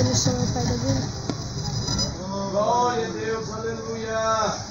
da missão é o pai da vida. Glória a Deus, aleluia.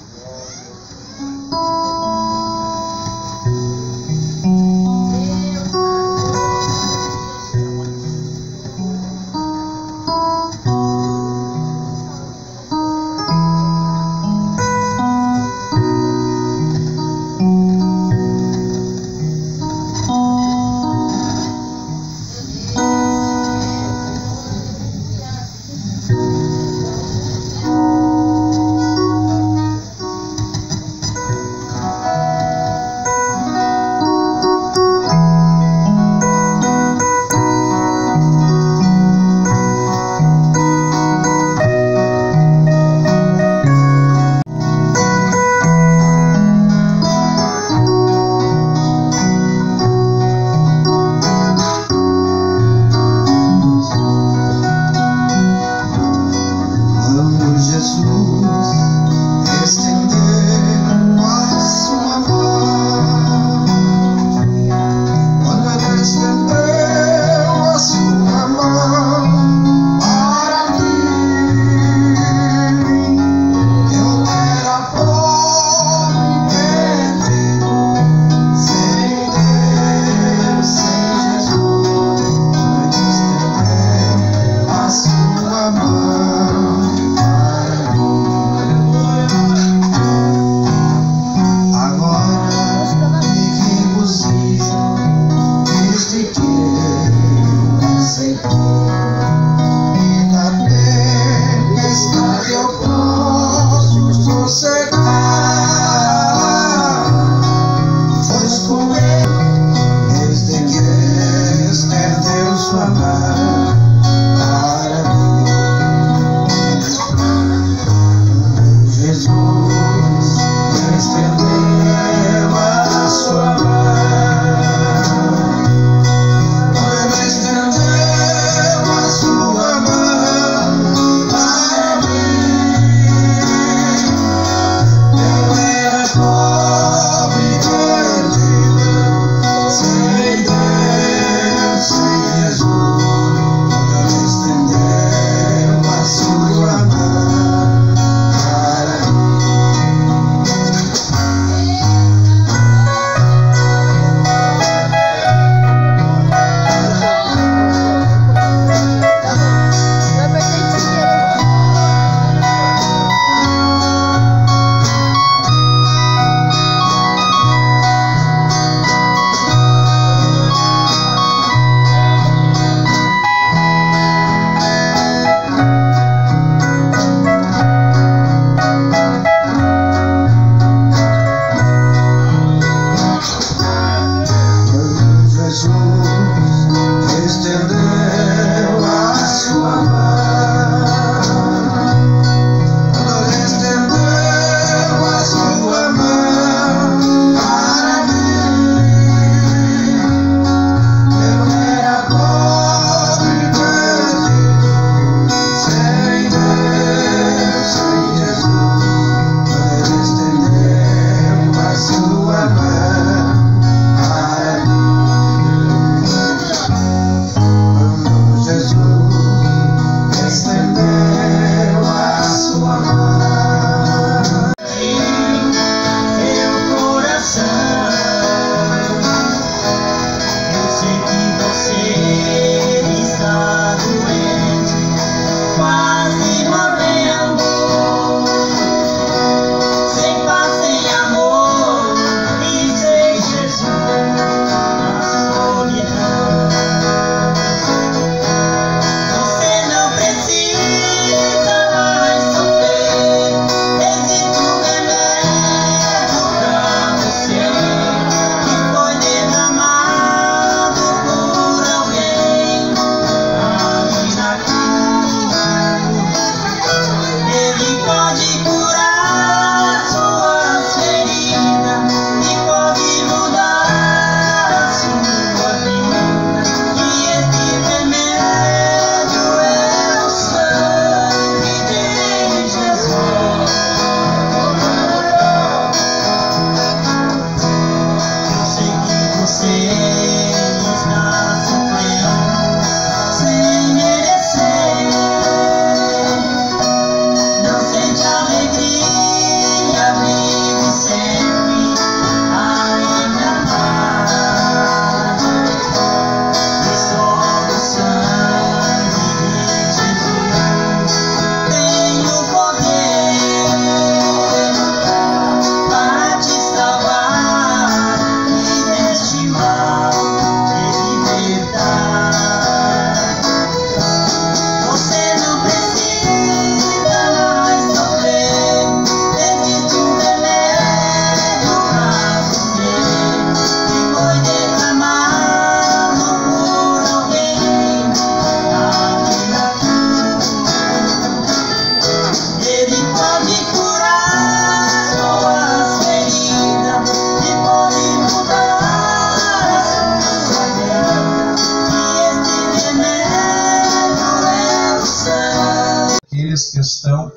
aqueles que estão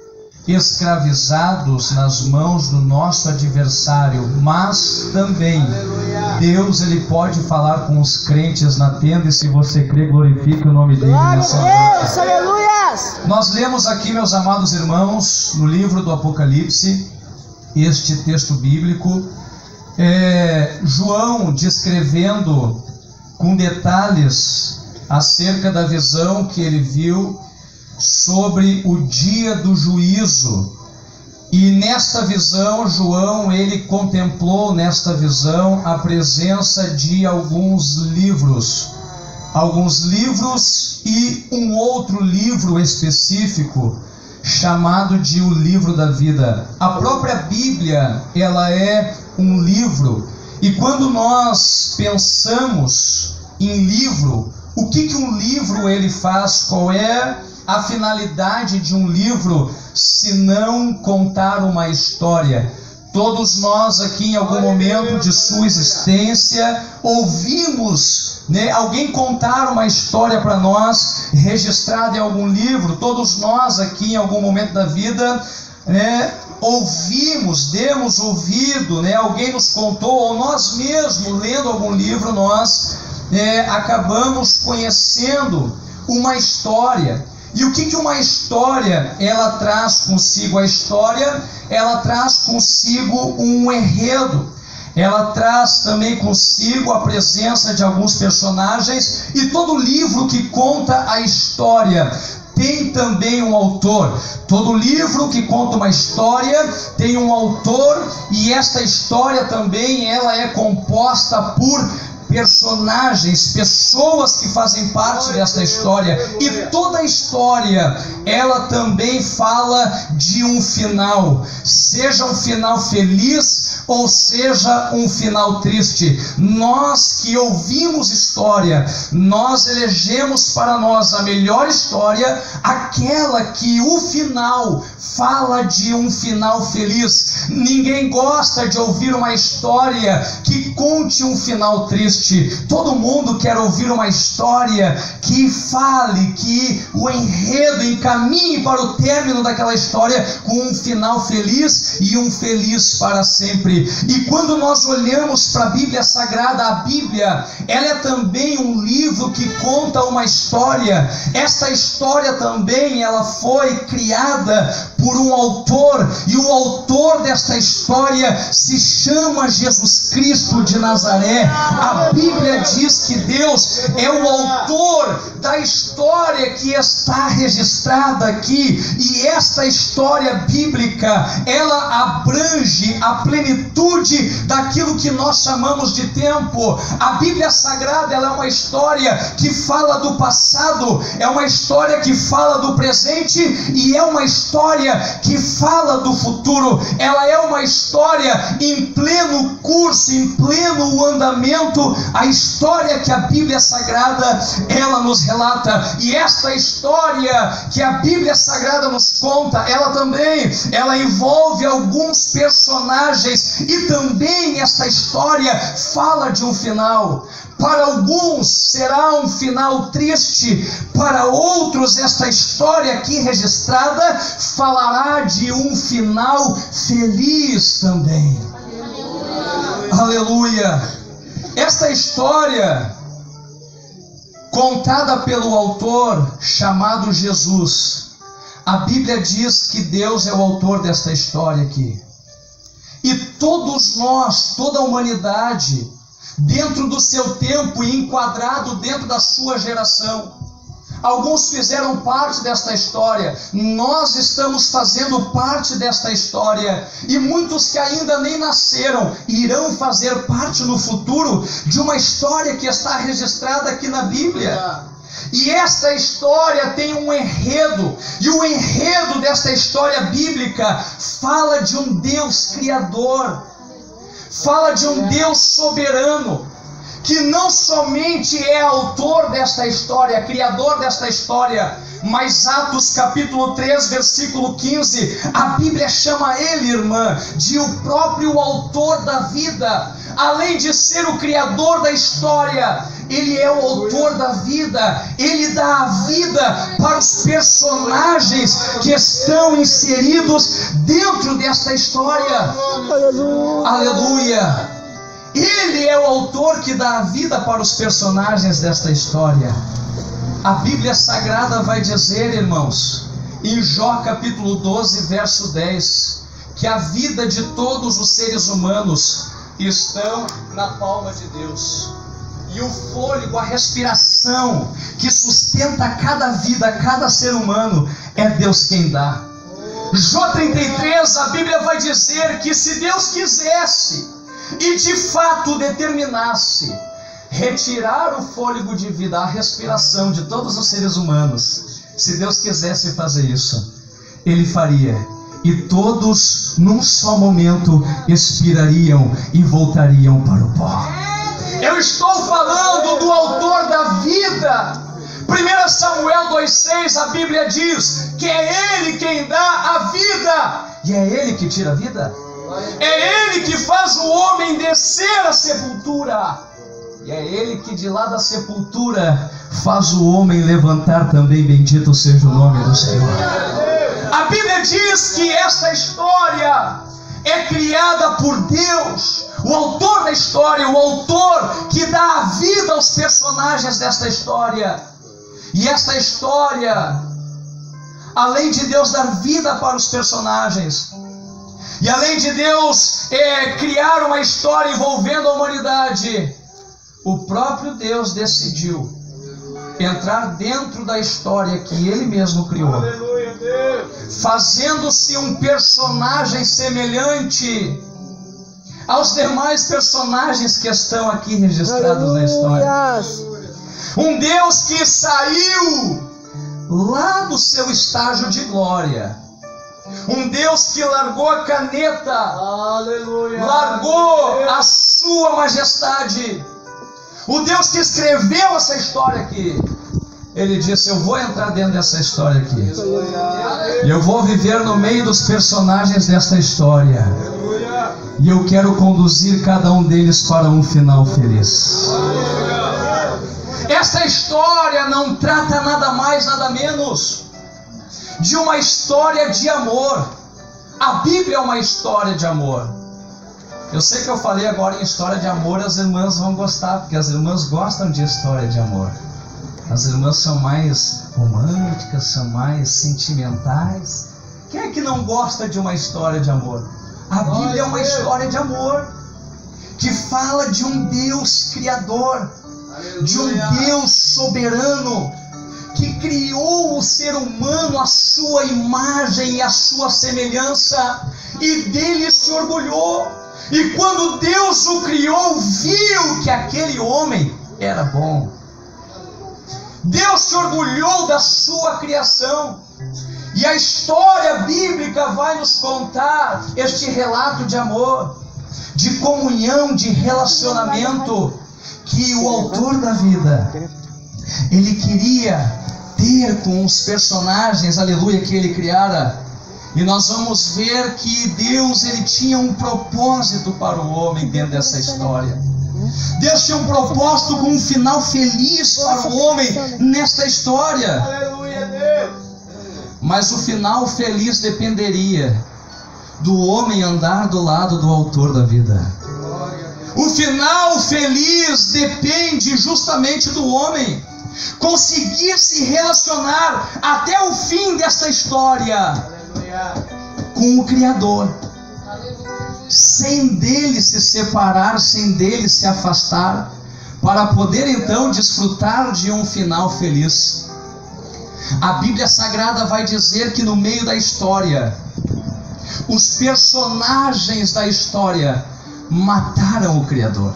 escravizados nas mãos do nosso adversário, mas também Deus, ele pode falar com os crentes na tenda, e se você crê, glorifique o nome dele nessa noite. Aleluia! Nós lemos aqui, meus amados irmãos, no livro do Apocalipse, este texto bíblico, João descrevendo com detalhes acerca da visão que ele viu sobre o dia do juízo. E nesta visão, João, ele contemplou nesta visão a presença de alguns livros e um outro livro específico chamado de o livro da vida. A própria Bíblia, ela é um livro, e quando nós pensamos em livro, o que um livro ele faz? Qual é a finalidade de um livro, se não contar uma história? Todos nós aqui, em algum momento de sua existência, ouvimos, alguém contar uma história para nós, registrada em algum livro. Todos nós aqui, em algum momento da vida, ouvimos, demos ouvido, alguém nos contou, ou nós mesmos, lendo algum livro, nós acabamos conhecendo uma história. E o que uma história ela traz consigo? A história, ela traz consigo um enredo. Ela traz também consigo a presença de alguns personagens, e todo livro que conta a história tem também um autor. Todo livro que conta uma história tem um autor, e esta história também ela é composta por personagens, pessoas que fazem parte desta história, e toda a história ela também fala de um final, seja um final feliz ou seja um final triste. Nós que ouvimos história, nós elegemos para nós a melhor história, aquela que o final fala de um final feliz. Ninguém gosta de ouvir uma história que conte um final triste. Todo mundo quer ouvir uma história que fale, que o enredo encaminhe para o término daquela história com um final feliz e um feliz para sempre. E quando nós olhamos para a Bíblia Sagrada, a Bíblia, ela é também um livro que conta uma história. Esta história também, ela foi criada por um autor, e o autor desta história se chama Jesus Cristo de Nazaré. A Bíblia diz que Deus é o autor da história que está registrada aqui, e esta história bíblica, ela abrange a plenitude daquilo que nós chamamos de tempo. A Bíblia Sagrada, ela é uma história que fala do passado, é uma história que fala do presente, e é uma história que fala do futuro. Ela é uma história em pleno curso, em pleno andamento, a história que a Bíblia Sagrada ela nos relata. E esta história que a Bíblia Sagrada nos conta, ela envolve alguns personagens, e também esta história fala de um final. Para alguns será um final triste, para outros esta história aqui registrada falará de um final feliz também. Aleluia! Esta história, contada pelo autor chamado Jesus, a Bíblia diz que Deus é o autor desta história aqui. E todos nós, toda a humanidade, dentro do seu tempo e enquadrado dentro da sua geração, alguns fizeram parte desta história, nós estamos fazendo parte desta história, e muitos que ainda nem nasceram irão fazer parte no futuro de uma história que está registrada aqui na Bíblia. E esta história tem um enredo, e o enredo desta história bíblica fala de um Deus criador, fala de um Deus soberano, que não somente é autor desta história, criador desta história, mas Atos capítulo 3, versículo 15, a Bíblia chama ele, irmã, de o próprio autor da vida. Além de ser o criador da história, ele é o autor da vida. Ele dá a vida para os personagens que estão inseridos dentro desta história. Aleluia! Ele é o autor que dá a vida para os personagens desta história. A Bíblia Sagrada vai dizer, irmãos, em Jó capítulo 12, verso 10, que a vida de todos os seres humanos estão na palma de Deus. E o fôlego, a respiração que sustenta cada vida, cada ser humano, é Deus quem dá. Jó 33, a Bíblia vai dizer que se Deus quisesse e de fato determinasse retirar o fôlego de vida, a respiração de todos os seres humanos, se Deus quisesse fazer isso, Ele faria. E todos, num só momento, expirariam e voltariam para o pó. Eu estou falando do autor da vida. 1 Samuel 2,6, a Bíblia diz que é Ele quem dá a vida. E é Ele que tira a vida. É Ele que faz o homem descer à sepultura. E é Ele que de lá da sepultura faz o homem levantar também. Bendito seja o nome do Senhor. A Bíblia diz que esta história é criada por Deus, o autor da história, o autor que dá a vida aos personagens desta história. E esta história, além de Deus dar vida para os personagens, e além de Deus criar uma história envolvendo a humanidade, o próprio Deus decidiu entrar dentro da história que Ele mesmo criou, fazendo-se um personagem semelhante aos demais personagens que estão aqui registrados na história. Um Deus que saiu lá do seu estágio de glória. Um Deus que largou a caneta, largou a sua majestade. O Deus que escreveu essa história aqui, Ele disse: eu vou entrar dentro dessa história aqui, e eu vou viver no meio dos personagens desta história, e eu quero conduzir cada um deles para um final feliz. Esta história não trata nada mais, nada menos de uma história de amor. A Bíblia é uma história de amor. Eu sei que eu falei agora em história de amor, as irmãs vão gostar, porque as irmãs gostam de história de amor. As irmãs são mais românticas, são mais sentimentais. Quem é que não gosta de uma história de amor? A Bíblia é uma história de amor, que fala de um Deus criador, de um Deus soberano, que criou o ser humano à sua imagem e à sua semelhança, e dele se orgulhou. E quando Deus o criou, viu que aquele homem era bom. Deus se orgulhou da sua criação. E a história bíblica vai nos contar este relato de amor, de comunhão, de relacionamento, que o autor da vida, Ele queria ter com os personagens, aleluia, que Ele criara. E nós vamos ver que Deus, Ele tinha um propósito para o homem dentro dessa história. Deus tinha um propósito com um final feliz para o homem nesta história. Aleluia, Deus. Mas o final feliz dependeria do homem andar do lado do autor da vida. O final feliz depende justamente do homem conseguir se relacionar até o fim desta história com o Criador, sem dele se separar, sem dele se afastar, para poder então desfrutar de um final feliz. A Bíblia Sagrada vai dizer que no meio da história, os personagens da história mataram o Criador,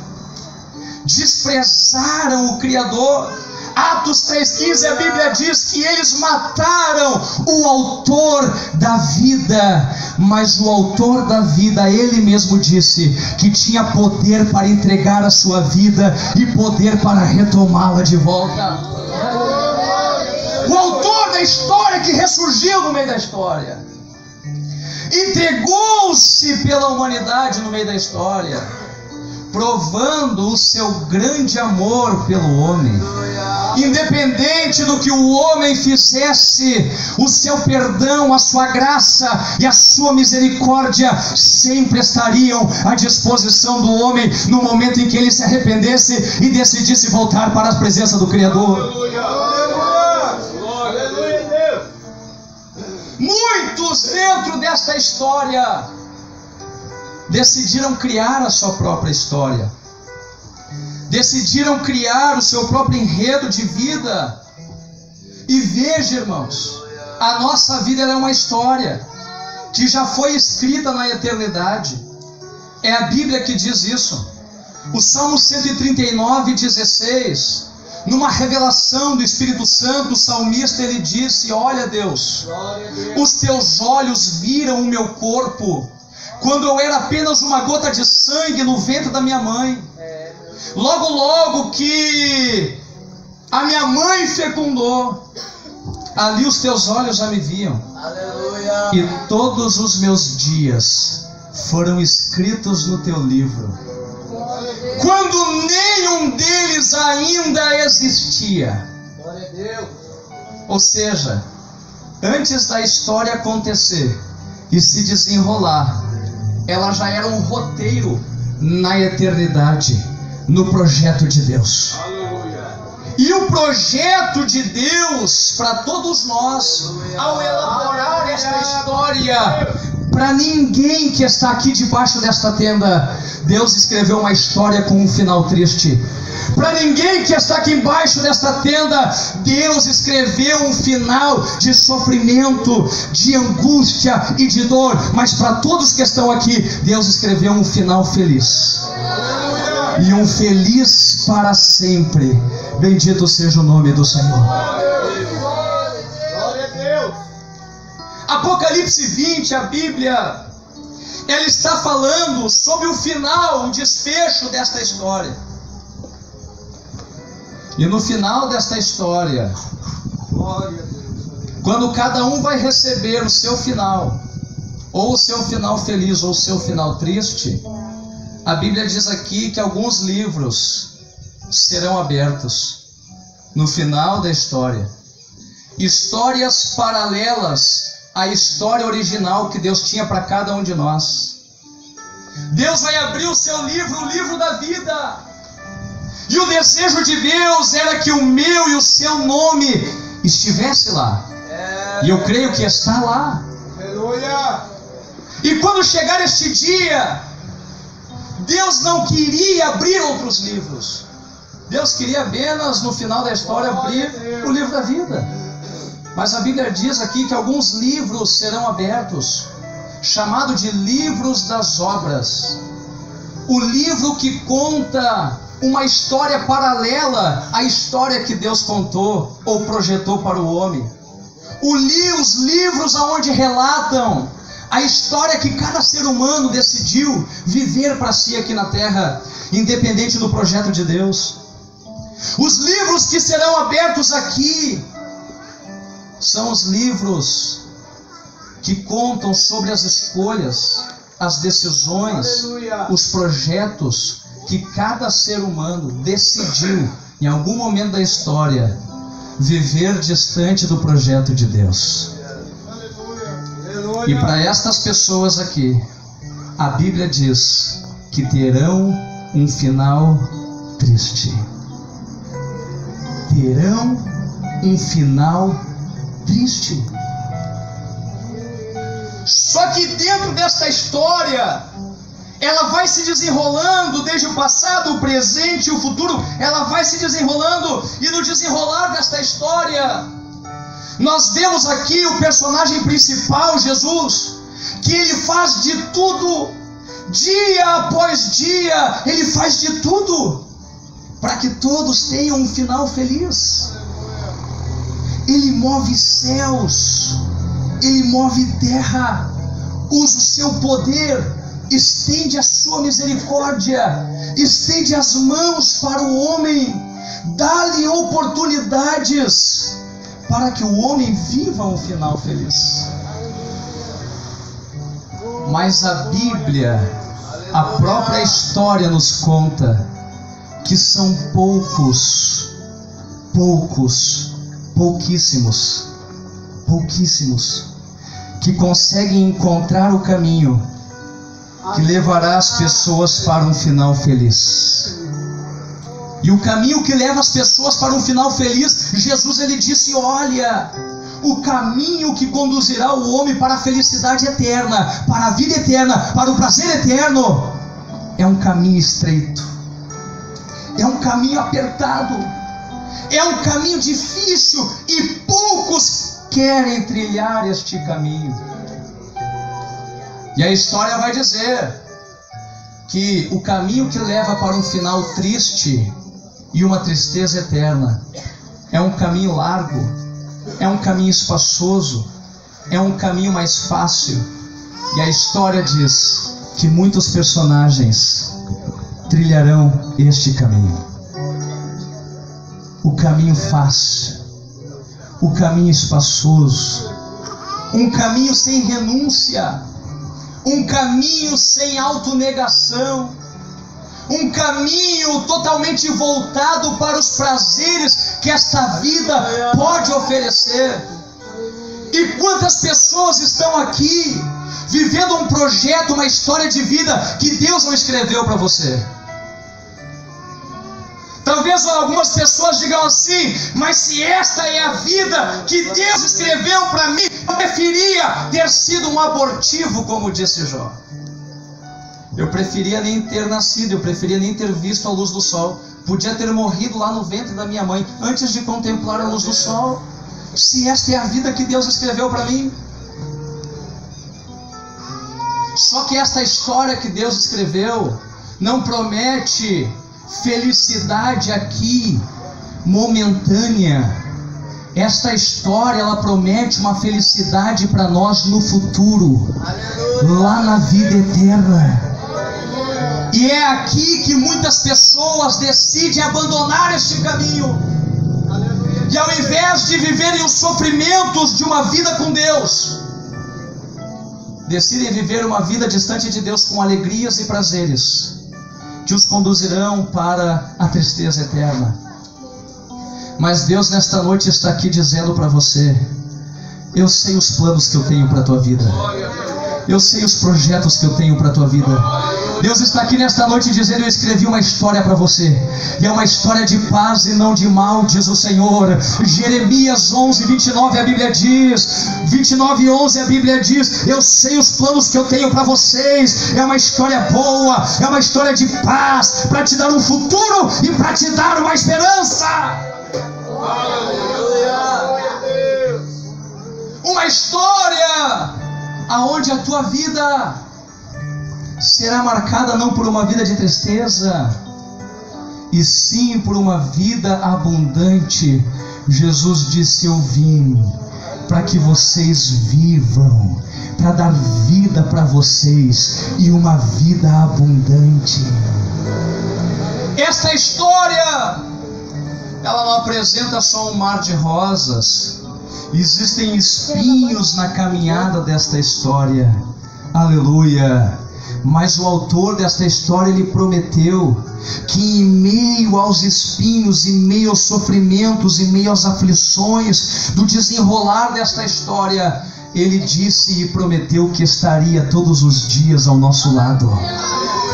desprezaram o Criador, Atos 3,15, a Bíblia diz que eles mataram o autor da vida, mas o autor da vida, ele mesmo disse que tinha poder para entregar a sua vida e poder para retomá-la de volta. O autor da história que ressurgiu no meio da história, entregou-se pela humanidade no meio da história, provando o seu grande amor pelo homem. Independente do que o homem fizesse, o seu perdão, a sua graça e a sua misericórdia sempre estariam à disposição do homem no momento em que ele se arrependesse e decidisse voltar para a presença do Criador. Muitos dentro desta história decidiram criar a sua própria história, decidiram criar o seu próprio enredo de vida. E veja, irmãos, a nossa vida é uma história que já foi escrita na eternidade. É a Bíblia que diz isso. O Salmo 139:16, numa revelação do Espírito Santo, o salmista ele disse: olha, Deus, os teus olhos viram o meu corpo quando eu era apenas uma gota de sangue no ventre da minha mãe. Logo, logo que a minha mãe fecundou, ali os teus olhos já me viam. Aleluia. E todos os meus dias foram escritos no teu livro, quando nenhum deles ainda existia. Glória a Deus. Ou seja, antes da história acontecer e se desenrolar, ela já era um roteiro na eternidade, no projeto de Deus. Aleluia. E o projeto de Deus para todos nós, ao elaborar esta história, para ninguém que está aqui debaixo desta tenda, Deus escreveu uma história com um final triste. Para ninguém que está aqui embaixo desta tenda, Deus escreveu um final de sofrimento, de angústia e de dor. Mas para todos que estão aqui, Deus escreveu um final feliz. E um feliz para sempre. Bendito seja o nome do Senhor. Apocalipse 20, a Bíblia, ela está falando sobre o final, o desfecho desta história. E no final desta história, quando cada um vai receber o seu final, ou o seu final feliz, ou o seu final triste, a Bíblia diz aqui que alguns livros serão abertos no final da história. Histórias paralelas à história original que Deus tinha para cada um de nós. Deus vai abrir o seu livro, o livro da vida. E o desejo de Deus era que o meu e o seu nome estivesse lá. E eu creio que está lá. Aleluia. E quando chegar este dia, Deus não queria abrir outros livros. Deus queria apenas no final da história abrir o livro da vida. Mas a Bíblia diz aqui que alguns livros serão abertos, chamado de livros das obras. O livro que conta uma história paralela à história que Deus contou ou projetou para o homem. Os livros onde relatam a história que cada ser humano decidiu viver para si aqui na terra, independente do projeto de Deus. Os livros que serão abertos aqui são os livros que contam sobre as escolhas, as decisões, aleluia, os projetos que cada ser humano decidiu, em algum momento da história, viver distante do projeto de Deus. E para estas pessoas aqui, a Bíblia diz que terão um final triste. Terão um final triste. Só que dentro desta história, ela vai se desenrolando desde o passado, o presente e o futuro. Ela vai se desenrolando, e no desenrolar desta história, nós vemos aqui o personagem principal, Jesus, que ele faz de tudo, dia após dia, ele faz de tudo. para que todos tenham um final feliz. Ele move céus, Ele move terra, usa o seu poder, estende a sua misericórdia, estende as mãos para o homem, dá-lhe oportunidades para que o homem viva um final feliz. Mas a Bíblia, a própria história nos conta que são pouquíssimos que conseguem encontrar o caminho que levará as pessoas para um final feliz. E o caminho que leva as pessoas para um final feliz, Jesus ele disse: olha, o caminho que conduzirá o homem para a felicidade eterna, para a vida eterna, para o prazer eterno, é um caminho estreito, é um caminho apertado, é um caminho difícil, e poucos querem trilhar este caminho. E a história vai dizer que o caminho que leva para um final triste e uma tristeza eterna é um caminho largo, é um caminho espaçoso, é um caminho mais fácil. E a história diz que muitos personagens trilharão este caminho. O caminho fácil, o caminho espaçoso, um caminho sem renúncia, um caminho sem autonegação, um caminho totalmente voltado para os prazeres que esta vida pode oferecer. E quantas pessoas estão aqui vivendo um projeto, uma história de vida que Deus não escreveu para você? Talvez algumas pessoas digam assim: mas se esta é a vida que Deus escreveu para mim, eu preferia ter sido um abortivo, como disse Jó. Eu preferia nem ter nascido, eu preferia nem ter visto a luz do sol. Podia ter morrido lá no ventre da minha mãe antes de contemplar a luz do sol. Se esta é a vida que Deus escreveu para mim. Só que esta história que Deus escreveu não promete felicidade aqui, momentânea. Esta história, ela promete uma felicidade para nós no futuro, lá na vida eterna. E é aqui que muitas pessoas decidem abandonar este caminho. E ao invés de viverem os sofrimentos de uma vida com Deus, decidem viver uma vida distante de Deus com alegrias e prazeres que os conduzirão para a tristeza eterna. Mas Deus nesta noite está aqui dizendo para você: eu sei os planos que eu tenho para a tua vida, eu sei os projetos que eu tenho para a tua vida. Deus está aqui nesta noite dizendo: eu escrevi uma história para você, e é uma história de paz e não de mal, diz o Senhor. Jeremias 11:29 a Bíblia diz, 29:11 a Bíblia diz: eu sei os planos que eu tenho para vocês. É uma história boa, é uma história de paz, para te dar um futuro e para te dar uma esperança. Uma história aonde a tua vida será marcada não por uma vida de tristeza, e sim por uma vida abundante. Jesus disse: eu vim para que vocês vivam, para dar vida para vocês, e uma vida abundante. Esta história, ela não apresenta só um mar de rosas. Existem espinhos na caminhada desta história. Aleluia! Mas o autor desta história, ele prometeu que em meio aos espinhos, em meio aos sofrimentos, em meio às aflições do desenrolar desta história, ele disse e prometeu que estaria todos os dias ao nosso lado.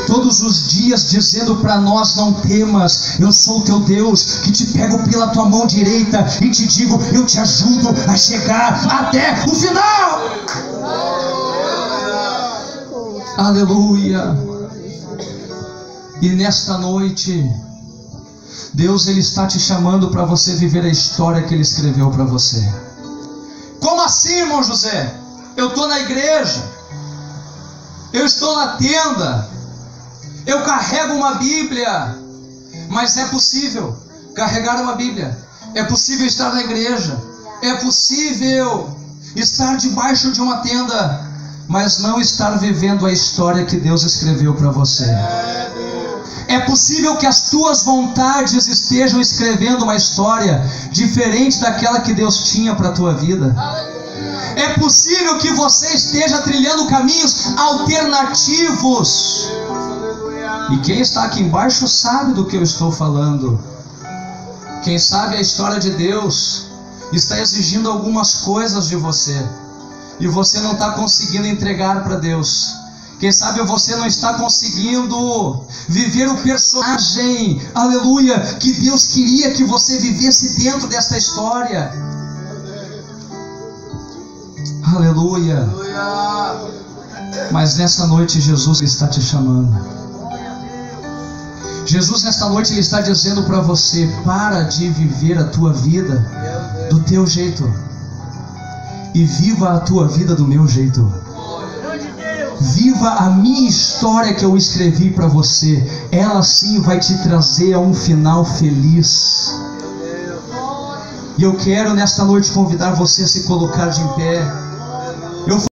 Todos os dias dizendo para nós: não temas, eu sou o teu Deus, que te pego pela tua mão direita e te digo: eu te ajudo a chegar até o final. Aleluia. E nesta noite, Deus, ele está te chamando para você viver a história que ele escreveu para você. Como assim, irmão José? Eu estou na igreja, eu estou na tenda, eu carrego uma Bíblia, Mas é possível carregar uma Bíblia, é possível estar na igreja, é possível estar debaixo de uma tenda, mas não estar vivendo a história que Deus escreveu para você. É possível que as tuas vontades estejam escrevendo uma história diferente daquela que Deus tinha para a tua vida. É possível que você esteja trilhando caminhos alternativos. E quem está aqui embaixo sabe do que eu estou falando. Quem sabe a história de Deus está exigindo algumas coisas de você, e você não está conseguindo entregar para Deus. Quem sabe você não está conseguindo viver o personagem, aleluia, que Deus queria que você vivesse dentro desta história. Aleluia. Mas nessa noite Jesus está te chamando. Jesus nesta noite Ele está dizendo para você: para de viver a tua vida do teu jeito e viva a tua vida do meu jeito. Viva a minha história que eu escrevi para você. Ela sim vai te trazer a um final feliz. E eu quero nesta noite convidar você a se colocar de pé.